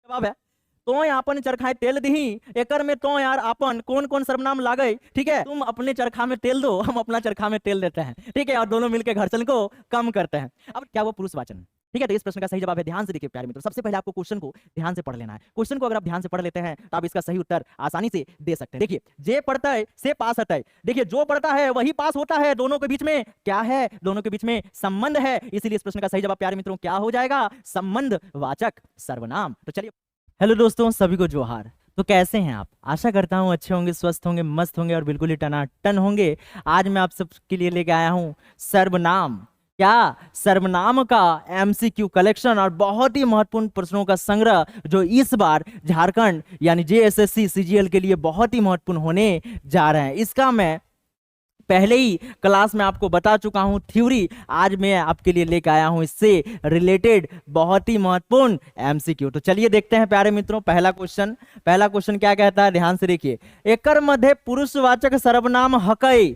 जवाब है तो आपन चरखाए तेल दही एकर में तो यार आपन कौन कौन सर्वनाम लागे। ठीक है, तुम अपने चरखा में तेल दो, हम अपना चरखा में तेल देते हैं। ठीक है, और दोनों मिलकर घर्षण को कम करते हैं। अब क्या वो पुरुषवाचन है? ठीक है, तो इस प्रश्न का सही जवाब है, ध्यान से देखिए प्यारे मित्रों, सबसे पहले आपको क्वेश्चन को ध्यान से पढ़ लेना है। क्वेश्चन को अगर आप ध्यान से पढ़ लेते हैं तो आप इसका सही उत्तर आसानी से दे सकते हैं। देखिए, जे पढ़ता है से पास होता है। देखिए, जो पढ़ता है वही पास होता है, दोनों के बीच में क्या है? दोनों के बीच में संबंध है, इसीलिए इस प्रश्न का सही जवाब प्यारे मित्रों क्या हो जाएगा? संबंध वाचक सर्वनाम। तो चलिए, हेलो दोस्तों, सभी को जोहार। तो कैसे हैं आप? आशा करता हूं अच्छे होंगे, स्वस्थ होंगे, मस्त होंगे और बिल्कुल ही टनाटन होंगे। आज मैं आप सबके लिए लेके आया हूं सर्वनाम। क्या? सर्वनाम का एमसीक्यू कलेक्शन और बहुत ही महत्वपूर्ण प्रश्नों का संग्रह, जो इस बार झारखंड यानी जेएसएससी सीजीएल के लिए बहुत ही महत्वपूर्ण होने जा रहे हैं। इसका मैं पहले ही क्लास में आपको बता चुका हूं थ्योरी, आज मैं आपके लिए लेकर आया हूं इससे रिलेटेड बहुत ही महत्वपूर्ण एमसीक्यू। तो चलिए देखते हैं प्यारे मित्रों, पहला क्वेश्चन क्या कहता है, ध्यान से देखिए। एकर मध्य पुरुषवाचक सर्वनाम हकई।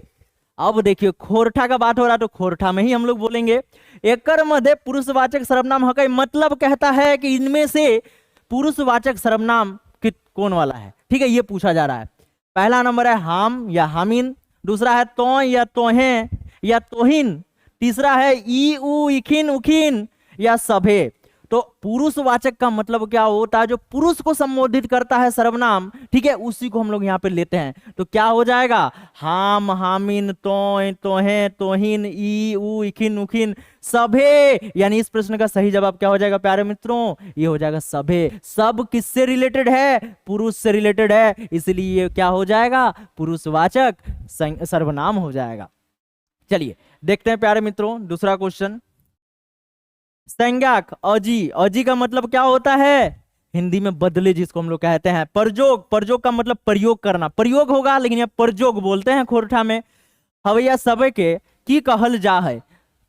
अब देखिए, खोरठा का बात हो रहा है तो खोरठा में ही हम लोग बोलेंगे। एकर मध्य पुरुषवाचक सर्वनाम हकई मतलब कहता है कि इनमें से पुरुषवाचक सर्वनाम कौन वाला है। ठीक है, ये पूछा जा रहा है। पहला नंबर है हाम या हामिन, दूसरा है तो या तोहें या तोहिन, तीसरा है ई उ इखिन उखिन या सभे। तो पुरुषवाचक का मतलब क्या होता है? जो पुरुष को संबोधित करता है सर्वनाम, ठीक है, उसी को हम लोग यहाँ पे लेते हैं। तो क्या हो जाएगा? हाम हामिन तोय तोहें तोहिन ई उ इखिन उखिन सभे। यानी इस प्रश्न का सही जवाब क्या हो जाएगा प्यारे मित्रों? ये हो जाएगा सभे। सब किससे रिलेटेड है? पुरुष से रिलेटेड है, इसलिए ये क्या हो जाएगा? पुरुषवाचक सर्वनाम हो जाएगा। चलिए देखते हैं प्यारे मित्रों दूसरा क्वेश्चन। संज्ञक अजी, अजी का मतलब क्या होता है? हिंदी में बदले, जिसको हम लोग कहते हैं। परजोग, परजोग का मतलब प्रयोग करना, प्रयोग होगा लेकिन ये परजोग बोलते हैं खोरठा में। हवैया सबे के की कहल जा है।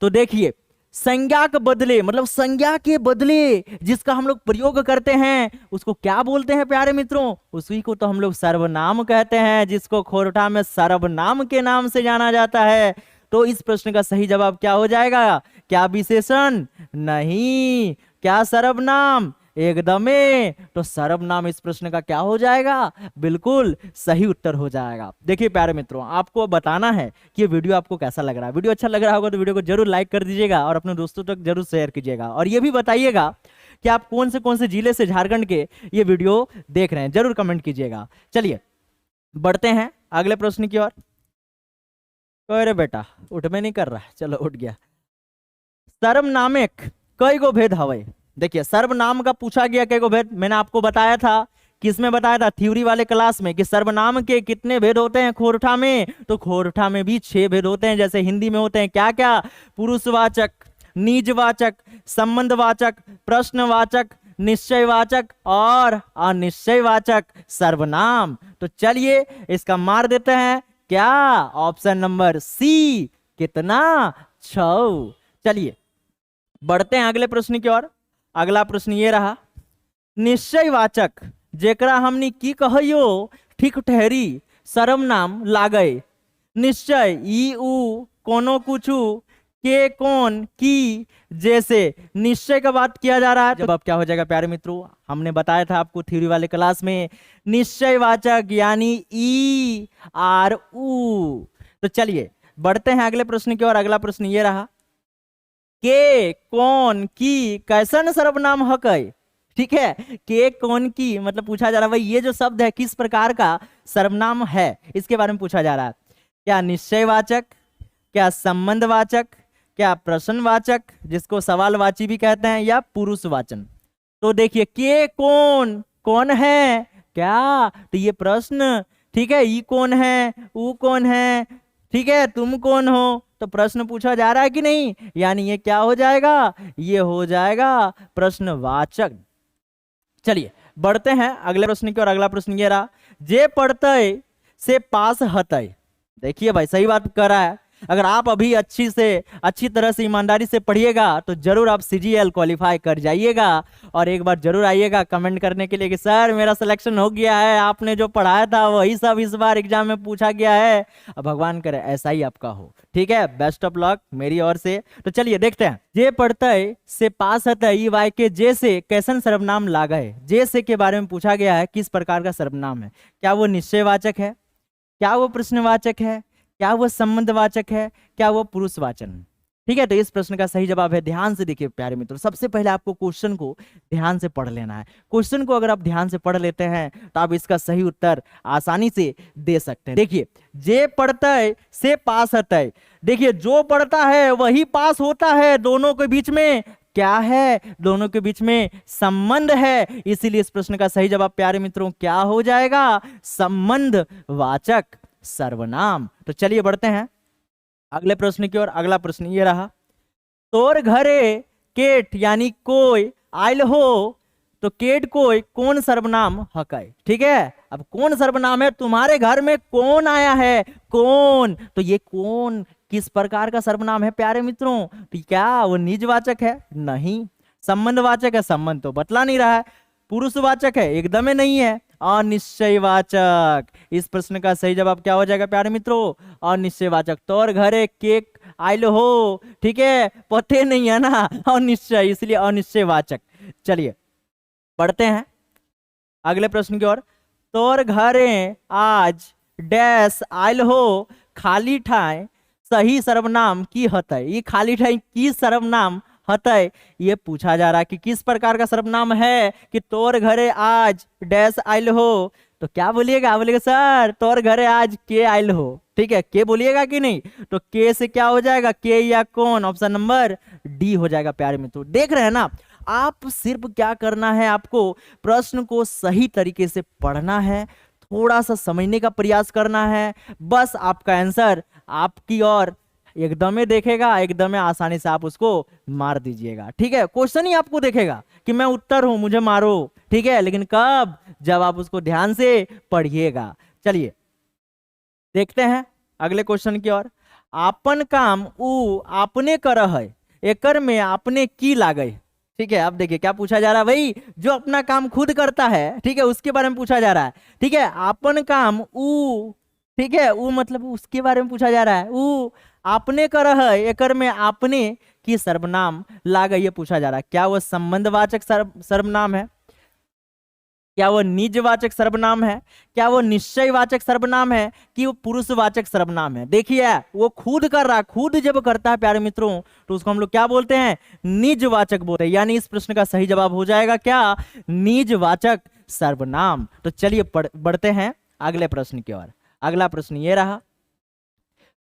तो देखिए, संज्ञा के बदले मतलब संज्ञा के बदले जिसका हम लोग प्रयोग करते हैं उसको क्या बोलते हैं प्यारे मित्रों? उसी को तो हम लोग सर्वनाम कहते हैं, जिसको खोरठा में सर्वनाम के नाम से जाना जाता है। तो इस प्रश्न का सही जवाब क्या हो जाएगा? क्या विशेषण? नहीं। क्या सर्वनाम? एकदमे। तो सर्वनाम इस प्रश्न का क्या हो जाएगा? बिल्कुल सही उत्तर हो जाएगा। देखिए प्यारे मित्रों, आपको बताना है कि ये वीडियो आपको कैसा लग रहा है। वीडियो अच्छा लग रहा होगा तो वीडियो को जरूर लाइक कर दीजिएगा और अपने दोस्तों तक जरूर शेयर कीजिएगा। और ये भी बताइएगा कि आप कौन से जिले से झारखंड के ये वीडियो देख रहे हैं, जरूर कमेंट कीजिएगा। चलिए बढ़ते हैं अगले प्रश्न की ओर। अरे बेटा उठ में नहीं कर रहा, चलो उठ गया। सर्वनामिक कई गो भेद हवे। देखिए, सर्वनाम का पूछा गया कई गो भेद। मैंने आपको बताया था, किसमें बताया था? थ्योरी वाले क्लास में, कि सर्वनाम के कितने भेद होते हैं खोरठा में। तो खोरठा में भी 6 भेद होते हैं, जैसे हिंदी में होते हैं क्या क्या? पुरुषवाचक, निजवाचक, संबंधवाचक, प्रश्नवाचक, निश्चयवाचक और अनिश्चयवाचक सर्वनाम। तो चलिए इसका मार देते हैं। क्या? ऑप्शन नंबर सी, कितना? 6। चलिए बढ़ते हैं अगले प्रश्न की ओर। अगला प्रश्न ये रहा, निश्चयवाचक जेकरा हमनी की कहियो ठीक ठहरी सर्वनाम लागे। निश्चय ई उ कोनो कुछू के कौन की जैसे। निश्चय का बात किया जा रहा है, जब अब क्या हो जाएगा प्यारे मित्रों? हमने बताया था आपको थ्योरी वाले क्लास में, निश्चयवाचक यानी ई आर उ। तो चलिए बढ़ते हैं अगले प्रश्न की ओर। अगला प्रश्न ये रहा, के कौन की कैसन सर्वनाम हकै। ठीक है, के कौन की मतलब पूछा जा रहा है भाई ये जो शब्द है किस प्रकार का सर्वनाम है, इसके बारे में पूछा जा रहा है। क्या निश्चयवाचक, क्या संबंधवाचक, क्या प्रश्नवाचक जिसको सवालवाची भी कहते हैं, या पुरुषवाचन। तो देखिए, के कौन कौन है क्या? तो ये प्रश्न, ठीक है, ई कौन है, ऊ कौन है, ठीक है, तुम कौन हो, तो प्रश्न पूछा जा रहा है कि नहीं? यानी ये क्या हो जाएगा? ये हो जाएगा प्रश्नवाचक। चलिए बढ़ते हैं अगले प्रश्न की ओर। अगला प्रश्न ये रहा, जे पढ़ते से पास हतै। देखिए भाई सही बात कर रहा है, अगर आप अभी अच्छी तरह से ईमानदारी से पढ़िएगा तो जरूर आप CGL क्वालिफाई कर जाइएगा। और एक बार जरूर आइएगा कमेंट करने के लिए कि सर मेरा सिलेक्शन हो गया है, आपने जो पढ़ाया था वही सब इस बार एग्जाम में पूछा गया है। अब भगवान करे ऐसा ही आपका हो। ठीक है, बेस्ट ऑफ लक मेरी ओर से। तो चलिए देखते हैं। जे पढ़ते से पास हतै ई वाय के जे से कैसन सर्वनाम लागे। जे से के बारे में पूछा गया है, किस प्रकार का सर्वनाम है। क्या वो निश्चयवाचक है, क्या वो प्रश्नवाचक है, क्या वो संबंधवाचक है, क्या वो पुरुषवाचक है। ठीक है, तो इस प्रश्न का सही जवाब है, ध्यान से देखिए प्यारे मित्रों, सबसे पहले आपको क्वेश्चन को ध्यान से पढ़ लेना है। क्वेश्चन को अगर आप ध्यान से पढ़ लेते हैं तो आप इसका सही उत्तर आसानी से दे सकते हैं। देखिए, जे पढ़ते से पास हतै। देखिए, जो पढ़ता है वही पास होता है। दोनों के बीच में क्या है, दोनों के बीच में संबंध है। इसीलिए इस प्रश्न का सही जवाब प्यारे मित्रों क्या हो जाएगा, संबंधवाचक सर्वनाम। तो चलिए बढ़ते हैं अगले प्रश्न की ओर। अगला प्रश्न ये रहा, तोर घरे केट यानी कोई आयल हो। तो केट कोई कौन सर्वनाम हकै। ठीक है, अब कौन सर्वनाम है, तुम्हारे घर में कौन आया है, कौन। तो ये कौन किस प्रकार का सर्वनाम है प्यारे मित्रों। तो क्या वो निजवाचक है, नहीं। संबंधवाचक है, संबंध तो बतला नहीं रहा है। पुरुषवाचक है, एकदम नहीं है। अनिश्चयवाचक। इस प्रश्न का सही जवाब क्या हो जाएगा प्यारे मित्रों, अनिश्चयवाचक। तोर घरे केक आयल हो, ठीक है, पते नहीं है ना, अनिश्चय, इसलिए अनिश्चयवाचक। चलिए पढ़ते हैं अगले प्रश्न की ओर। तोर घरे आज डैश आयल हो, खाली ठाई सही सर्वनाम की हतै। ये खाली ठाई की सर्वनाम हतै, ये पूछा जा रहा है कि किस प्रकार का सर्वनाम है कि तोर घरे आज डैश आयल हो। तो क्या बोलिएगा, बोलिएगा सर तोर घरे आज के आयल हो। ठीक है, के बोलिएगा कि नहीं। तो के से क्या हो जाएगा, के या कौन, ऑप्शन नंबर डी हो जाएगा प्यारे मित्रों। देख रहे हैं ना, आप सिर्फ क्या करना है, आपको प्रश्न को सही तरीके से पढ़ना है, थोड़ा सा समझने का प्रयास करना है, बस आपका आंसर आपकी ओर एकदम देखेगा, एकदम आसानी से आप उसको मार दीजिएगा। ठीक है, क्वेश्चन ही आपको देखेगा कि मैं उत्तर हूं मुझे मारो। ठीक है, लेकिन कब, जब आप उसको ध्यान से पढ़िएगा। चलिए देखते हैं अगले क्वेश्चन की ओर। आपन काम ऊ आपने कर है, एकर में आपने की लागे। ठीक है, अब देखिए क्या पूछा जा रहा है, भाई जो अपना काम खुद करता है, ठीक है, उसके बारे में पूछा जा रहा है। ठीक है, आपन काम ऊ, ठीक है, ऊ मतलब उसके बारे में पूछा जा रहा है। ऊ आपने कर है, एकर में आपने की सर्वनाम लागे, ये पूछा जा रहा है। क्या वो संबंधवाचक सर्वनाम है, क्या वो निजवाचक सर्वनाम है, क्या वो निश्चयवाचक सर्वनाम है, कि वो पुरुषवाचक सर्वनाम है। देखिए वो खुद कर रहा है, खुद जब करता है प्यारे मित्रों तो उसको हम लोग क्या बोलते हैं, निजवाचक बोलते हैं। यानी इस प्रश्न का सही जवाब हो जाएगा क्या, निजवाचक सर्वनाम। तो चलिए बढ़ते हैं अगले प्रश्न की ओर। अगला प्रश्न ये रहा,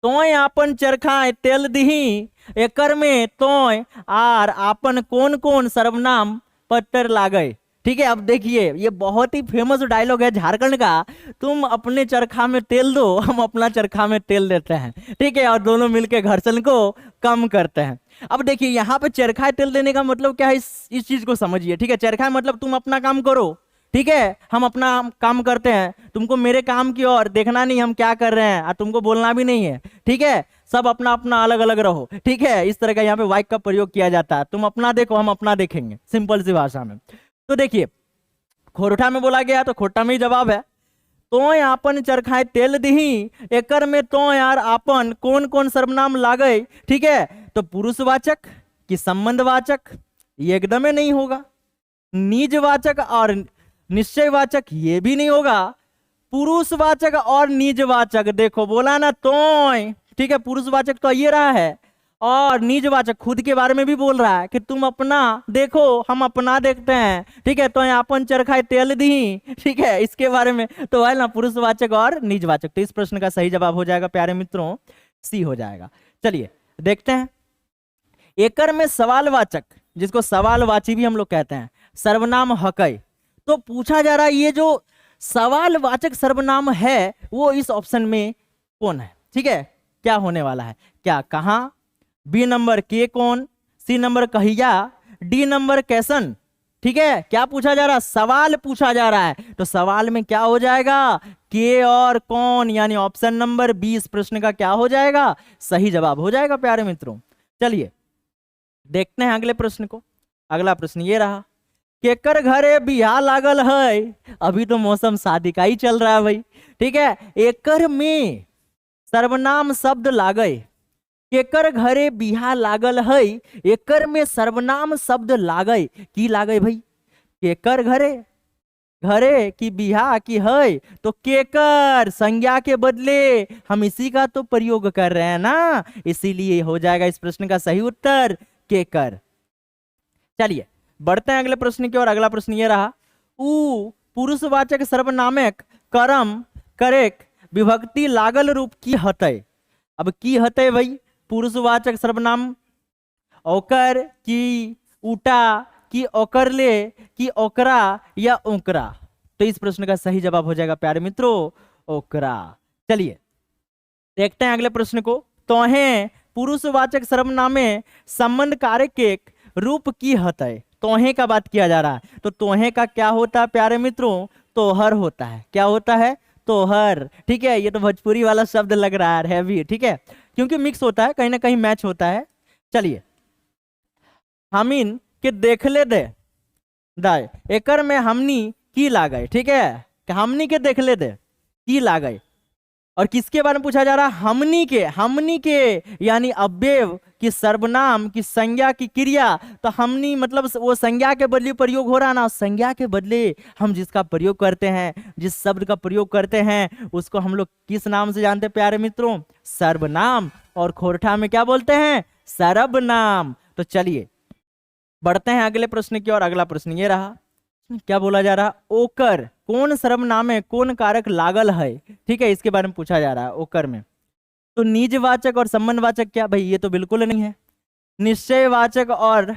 तोय आपन चरखा तेल दही, एकर में तोय आर आपन कौन कौन सर्वनाम पत्तर लागे। ठीक है, अब देखिए ये बहुत ही फेमस डायलॉग है झारखंड का, तुम अपने चरखा में तेल दो, हम अपना चरखा में तेल देते हैं। ठीक है, और दोनों मिलके घर्षण को कम करते हैं। अब देखिए यहाँ पे चरखा तेल देने का मतलब क्या है, इस चीज को समझिए। ठीक है, चरखा मतलब तुम अपना काम करो, ठीक है, हम अपना काम करते हैं, तुमको मेरे काम की ओर देखना नहीं हम क्या कर रहे हैं, और तुमको बोलना भी नहीं है। ठीक है, सब अपना अपना अलग अलग रहो। ठीक है, इस तरह का यहाँ पे वाक्य का प्रयोग किया जाता है, तुम अपना देखो हम अपना देखेंगे, सिंपल सी भाषा में। तो देखिए खोरठा में बोला गया तो खोटा में ही जवाब है। तो आपन चरखाए तेल दही, एकर में तो यार आपन कौन कौन सर्वनाम लागे। ठीक है, तो पुरुषवाचक कि संबंधवाचक, ये एकदम नहीं होगा। निजवाचक और निश्चयवाचक, ये भी नहीं होगा। पुरुषवाचक और निजवाचक, देखो बोला ना तोय, ठीक है, पुरुषवाचक तो ये रहा है, और निजवाचक खुद के बारे में भी बोल रहा है कि तुम अपना देखो हम अपना देखते हैं। ठीक है, तो अपन चरखाए तेल दी, ठीक है, इसके बारे में तो है ना पुरुषवाचक और निजवाचक। तो इस प्रश्न का सही जवाब हो जाएगा प्यारे मित्रों सी हो जाएगा। चलिए देखते हैं, एकर में सवालवाचक, जिसको सवालवाची भी हम लोग कहते हैं, सर्वनाम हकै। तो पूछा जा रहा है ये जो सवालवाचक सर्वनाम है वो इस ऑप्शन में कौन है। ठीक है, क्या होने वाला है, क्या कहां, बी नंबर के कौन, सी नंबर कहिया, डी नंबर कैसन। ठीक है, क्या पूछा जा रहा है, सवाल पूछा जा रहा है, तो सवाल में क्या हो जाएगा, के और कौन, यानी ऑप्शन नंबर 20 प्रश्न का क्या हो जाएगा, सही जवाब हो जाएगा प्यारे मित्रों। चलिए देखते हैं अगले प्रश्न को। अगला प्रश्न ये रहा, केकर घरे बियाह लागल है, अभी तो मौसम शादी का ही चल रहा है भाई, ठीक है। एकर में सर्वनाम शब्द लागे, केकर घरे बियाह लागल है, एकर में सर्वनाम शब्द लागे, की लागे भाई, केकर घरे, घरे की बियाह की है तो केकर संज्ञा के बदले हम इसी का तो प्रयोग कर रहे हैं ना, इसीलिए हो जाएगा इस प्रश्न का सही उत्तर केकर। चलिए बढ़ते हैं अगले प्रश्न की ओर। अगला प्रश्न ये रहा, उ पुरुषवाचक सर्वनामक कर्म करेक विभक्ति लागल रूप की हतै। अब की हतै भाई, पुरुषवाचक सर्वनाम ओकर की उटा की ओकरले की ओकरा या ओकरा, तो इस प्रश्न का सही जवाब हो जाएगा प्यारे मित्रों ओकरा। चलिए देखते हैं अगले प्रश्न को। तोहें पुरुषवाचक सर्वनामे संबंध कारक के रूप की हतै, तोहें का बात किया जा रहा है, तो तोहें का क्या होता है प्यारे मित्रों, तोहर होता है। क्या होता है, तोहर, ठीक है। ये तो भोजपुरी वाला शब्द लग रहा है हैवी, ठीक है, क्योंकि मिक्स होता है, कहीं ना कहीं मैच होता है। चलिए हमीन के देखले दे दाय, एकर में हमनी की लागय, ठीक है, हमनी के देखले दे की लागय, और किसके बारे में पूछा जा रहा है, हमनी के यानी अव्यव की सर्वनाम की संज्ञा की क्रिया, तो हमनी मतलब वो संज्ञा के बदले प्रयोग हो रहा ना, संज्ञा के बदले हम जिसका प्रयोग करते हैं, जिस शब्द का प्रयोग करते हैं उसको हम लोग किस नाम से जानते हैं प्यारे मित्रों, सर्वनाम, और खोरठा में क्या बोलते हैं, सर्वनाम। तो चलिए बढ़ते हैं अगले प्रश्न की ओर। अगला प्रश्न ये रहा, क्या बोला जा रहा, ओकर कौन सर्वनाम है, कौन कारक लागल है, ठीक है, इसके बारे में पूछा जा रहा है ओकर में। तो निजवाचक और संबंधवाचक क्या भाई, ये तो बिल्कुल नहीं है। निश्चयवाचक और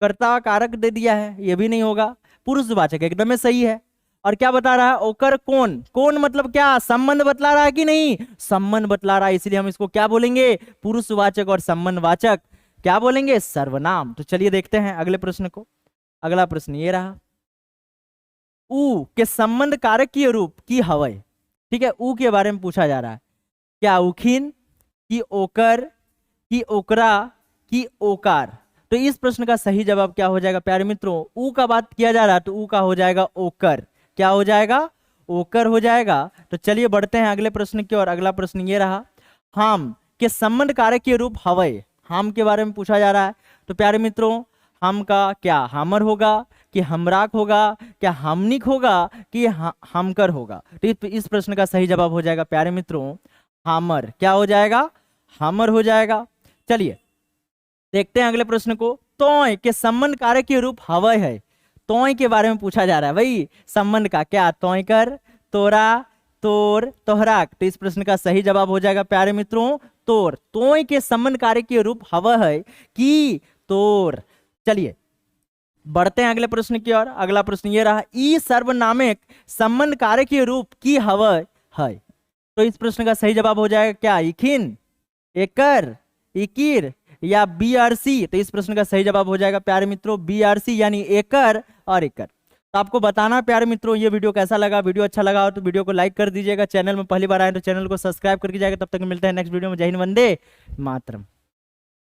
कर्ता कारक दे दिया है, ये भी नहीं होगा। पुरुषवाचक एकदम सही है। और क्या बता रहा है, ओकर कौन, कौन मतलब क्या, संबंध बतला रहा है कि नहीं, संबंध बतला रहा है, इसलिए हम इसको क्या बोलेंगे, पुरुषवाचक और संबंधवाचक क्या बोलेंगे, सर्वनाम। तो चलिए देखते हैं अगले प्रश्न को। अगला प्रश्न ये रहा, उ के संबंध कारक की रूप की हवय, ठीक है, उ के बारे में पूछा जा रहा है, क्या उखिन की ओकर की ओकरा की ओकार। तो इस प्रश्न का सही जवाब क्या हो जाएगा प्यारे मित्रों, उ का बात किया जा रहा है तो उ का हो जाएगा ओकर। क्या हो जाएगा, ओकर हो जाएगा। तो चलिए बढ़ते हैं अगले प्रश्न की ओर। अगला प्रश्न ये रहा, हम के संबंध कारक के रूप हवय, हम के बारे में पूछा जा रहा है। तो प्यारे मित्रों हम का क्या हमर होगा कि हमराक होगा, क्या हमनिक होगा कि हमकर होगा। तो इस प्रश्न का सही जवाब हो जाएगा प्यारे मित्रों हमर। क्या हो जाएगा, हमर हो जाएगा। चलिए देखते हैं अगले प्रश्न को। तोय के संबंध कारक के रूप हवय है, तोय के बारे में पूछा जा रहा है भाई, संबंध का क्या, तोय कर, तोरा, तोर, तोहराक। तो इस प्रश्न का सही जवाब हो जाएगा प्यारे मित्रों तोर। तोय के संबंध कारक के रूप हवय है कि तोर। चलिए बढ़ते हैं अगले प्रश्न की ओर। अगला प्रश्न ये रहा, ई सर्वनामक संबंध कारक के रूप की हवय है। तो इस प्रश्न का सही जवाब हो जाएगा क्या, इखिन, एकर, इकिर या बीआरसी। तो इस प्रश्न का सही जवाब हो जाएगा प्यारे मित्रों बीआरसी, यानी एकर और एकर। तो आपको बताना प्यारे मित्रों ये वीडियो कैसा लगा। वीडियो अच्छा लगा हो तो वीडियो को लाइक कर दीजिएगा, चैनल में पहली बार आए तो चैनल को सब्सक्राइब करके जाएगा। तब तक मिलते हैं नेक्स्ट वीडियो में। जय हिंद, वंदे मातरम।